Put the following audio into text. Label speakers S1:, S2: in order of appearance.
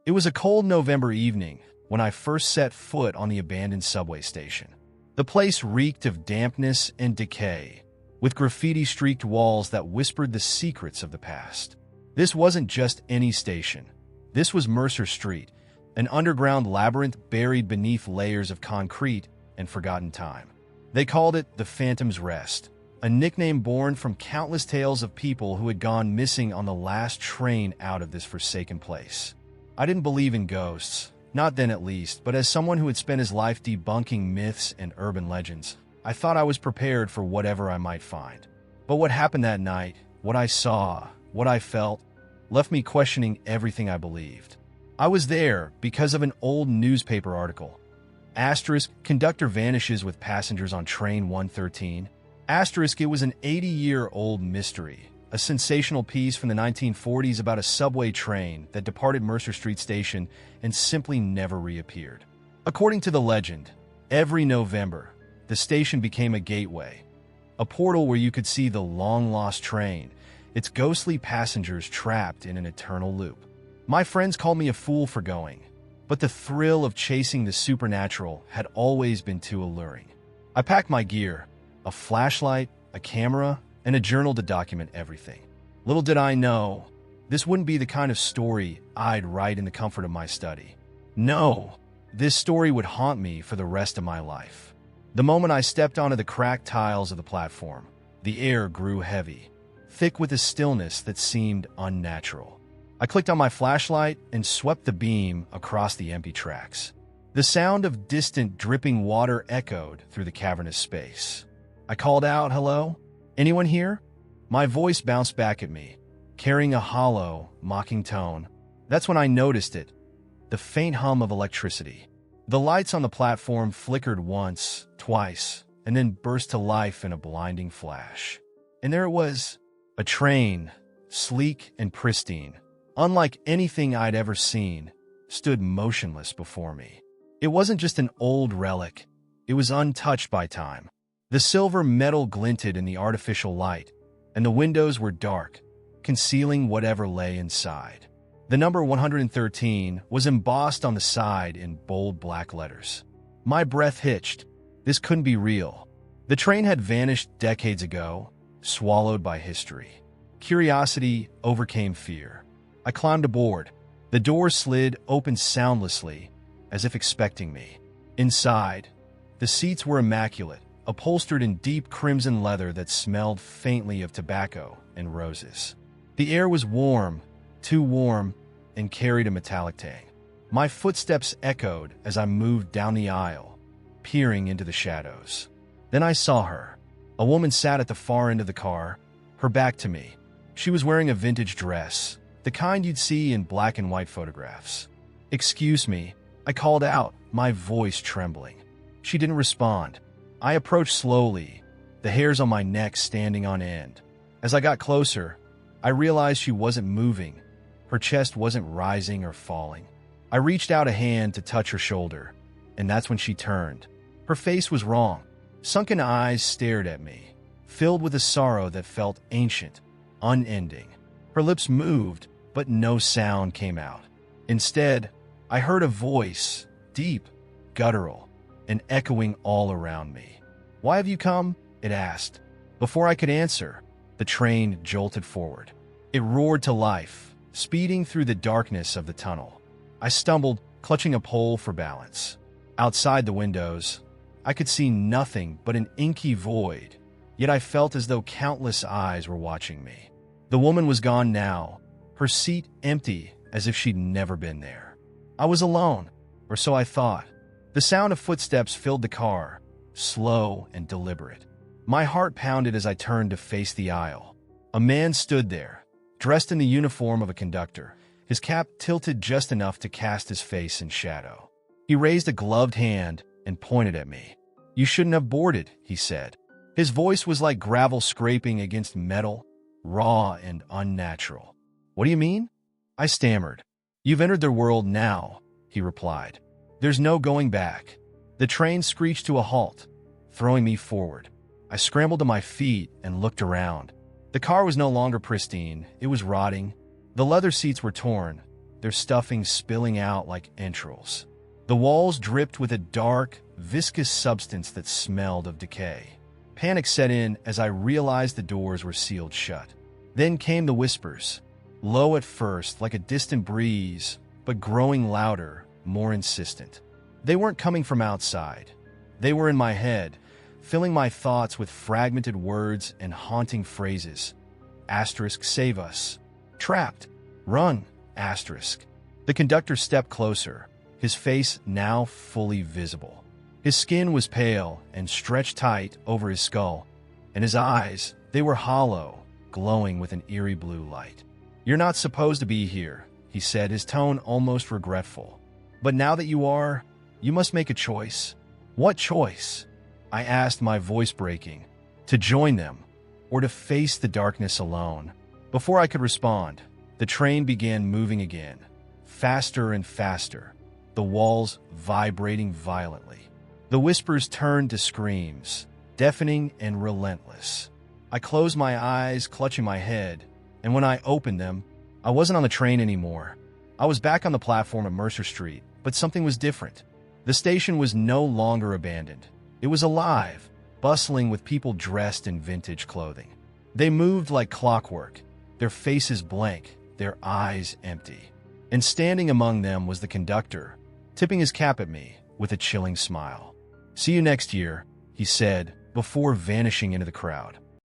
S1: It was a cold November evening when I first set foot on the abandoned subway station. The place reeked of dampness and decay, with graffiti-streaked walls that whispered the secrets of the past. This wasn't just any station. This was Mercer Street, an underground labyrinth buried beneath layers of concrete and forgotten time. They called it the Phantom's Rest, a nickname born from countless tales of people who had gone missing on the last train out of this forsaken place. I didn't believe in ghosts, not then at least, but as someone who had spent his life debunking myths and urban legends, I thought I was prepared for whatever I might find. But what happened that night, what I saw, what I felt, left me questioning everything I believed. I was there because of an old newspaper article. Asterisk, conductor vanishes with passengers on train 113. Asterisk, it was an 80-year-old mystery, a sensational piece from the 1940s about a subway train that departed Mercer Street Station and simply never reappeared. According to the legend, every November, the station became a gateway, a portal where you could see the long-lost train, its ghostly passengers trapped in an eternal loop. My friends called me a fool for going, but the thrill of chasing the supernatural had always been too alluring. I packed my gear, a flashlight, a camera, and a journal to document everything. Little did I know, this wouldn't be the kind of story I'd write in the comfort of my study. No, this story would haunt me for the rest of my life. The moment I stepped onto the cracked tiles of the platform, the air grew heavy, thick with a stillness that seemed unnatural. I clicked on my flashlight and swept the beam across the empty tracks. The sound of distant dripping water echoed through the cavernous space. I called out, "Hello? Anyone here?" My voice bounced back at me, carrying a hollow, mocking tone. That's when I noticed it, the faint hum of electricity. The lights on the platform flickered once, twice, and then burst to life in a blinding flash. And there it was, a train, sleek and pristine, unlike anything I'd ever seen, stood motionless before me. It wasn't just an old relic. It was untouched by time. The silver metal glinted in the artificial light, and the windows were dark, concealing whatever lay inside. The number 113 was embossed on the side in bold black letters. My breath hitched. This couldn't be real. The train had vanished decades ago, swallowed by history. Curiosity overcame fear. I climbed aboard. The door slid open soundlessly, as if expecting me. Inside, the seats were immaculate, upholstered in deep crimson leather that smelled faintly of tobacco and roses. The air was warm, too warm, and carried a metallic tang. My footsteps echoed as I moved down the aisle, peering into the shadows. Then I saw her. A woman sat at the far end of the car, her back to me. She was wearing a vintage dress, the kind you'd see in black and white photographs. "Excuse me," I called out, my voice trembling. She didn't respond. I approached slowly, the hairs on my neck standing on end. As I got closer, I realized she wasn't moving. Her chest wasn't rising or falling. I reached out a hand to touch her shoulder, and that's when she turned. Her face was wrong. Sunken eyes stared at me, filled with a sorrow that felt ancient, unending. Her lips moved, but no sound came out. Instead, I heard a voice, deep, guttural, and echoing all around me. "Why have you come?" it asked. Before I could answer, the train jolted forward. It roared to life, speeding through the darkness of the tunnel. I stumbled, clutching a pole for balance. Outside the windows, I could see nothing but an inky void, yet I felt as though countless eyes were watching me. The woman was gone now, her seat empty as if she'd never been there. I was alone, or so I thought. The sound of footsteps filled the car, slow and deliberate. My heart pounded as I turned to face the aisle. A man stood there, dressed in the uniform of a conductor, his cap tilted just enough to cast his face in shadow. He raised a gloved hand and pointed at me. "You shouldn't have boarded," he said. His voice was like gravel scraping against metal, raw and unnatural. "What do you mean?" I stammered. "You've entered their world now," he replied. "There's no going back." The train screeched to a halt, throwing me forward. I scrambled to my feet and looked around. The car was no longer pristine, it was rotting. The leather seats were torn, their stuffing spilling out like entrails. The walls dripped with a dark, viscous substance that smelled of decay. Panic set in as I realized the doors were sealed shut. Then came the whispers, low at first like a distant breeze, but growing louder, more insistent. They weren't coming from outside. They were in my head, filling my thoughts with fragmented words and haunting phrases. Asterisk, save us. Trapped. Run. Asterisk. The conductor stepped closer, his face now fully visible. His skin was pale and stretched tight over his skull, and his eyes, they were hollow, glowing with an eerie blue light. "You're not supposed to be here," he said, his tone almost regretful. "But now that you are, you must make a choice." "What choice?" I asked, my voice breaking. "To join them, or to face the darkness alone?" Before I could respond, the train began moving again, faster and faster, the walls vibrating violently. The whispers turned to screams, deafening and relentless. I closed my eyes, clutching my head, and when I opened them, I wasn't on the train anymore. I was back on the platform at Mercer Street, but something was different. The station was no longer abandoned. It was alive, bustling with people dressed in vintage clothing. They moved like clockwork, their faces blank, their eyes empty. And standing among them was the conductor, tipping his cap at me with a chilling smile. "See you next year," he said, before vanishing into the crowd.